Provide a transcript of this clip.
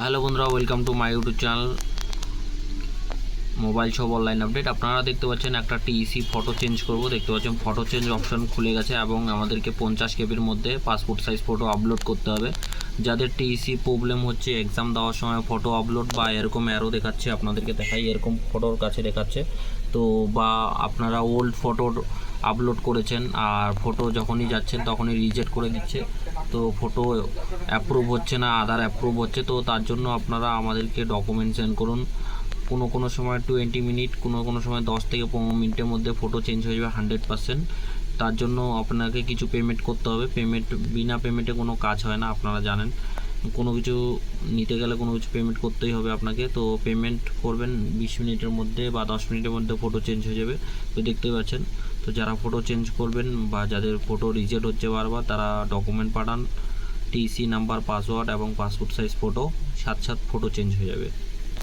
Hello বন্ধুরা, welcome to my YouTube channel mobile shop online update. আপনারা দেখতে পাচ্ছেন একটা টিইসি ফটো চেঞ্জ করব। দেখতে পাচ্ছেন ফটো চেঞ্জ অপশন খুলে গেছে এবং আমাদেরকে 50 কেবির মধ্যে পাসপোর্ট সাইজ ফটো আপলোড করতে হবে। যাদের টিইসি প্রবলেম হচ্ছে এক্সাম দেওয়ার সময় ফটো আপলোড বা এরকম অ্যারো দেখাচ্ছে, আপনাদেরকে দেখাই এরকম ফটোর কাছে দেখাচ্ছে তো, বা আপনারা ওল্ড ফটো আপলোড করেছেন আর ফটো যখনই যাচ্ছেন তখনই রিজেক্ট করে দিচ্ছে, তো ফটো অ্যাপ্রুভ হচ্ছে না, আদার অ্যাপ্রুভ হচ্ছে। তো তার জন্য আপনারা আমাদেরকে ডকুমেন্ট সেন্ড করুন। কোনো সময় 20 মিনিট, কোনো সময় 10 থেকে 15 মিনিটের মধ্যে ফটো চেঞ্জ হয়ে যাবে 100%। তার জন্য আপনাকে কিছু পেমেন্ট করতে হবে। বিনা পেমেন্টে কোনো কাজ হয় না, আপনারা জানেন। কোনো কিছু নিতে গেলে কোনো কিছু পেমেন্ট করতেই হবে আপনাকে। তো পেমেন্ট করবেন 20 মিনিটের মধ্যে বা 10 মিনিটের মধ্যে ফটো চেঞ্জ হয়ে যাবে। তো দেখতেই পাচ্ছেন। তো যারা ফটো চেঞ্জ করবেন বা যাদের ফটো রিজেক্ট হচ্ছে বারবার, তারা ডকুমেন্ট পাঠান, টিসি নাম্বার, পাসওয়ার্ড এবং পাসপোর্ট সাইজ ফটো, সাথে ফটো চেঞ্জ হয়ে যাবে।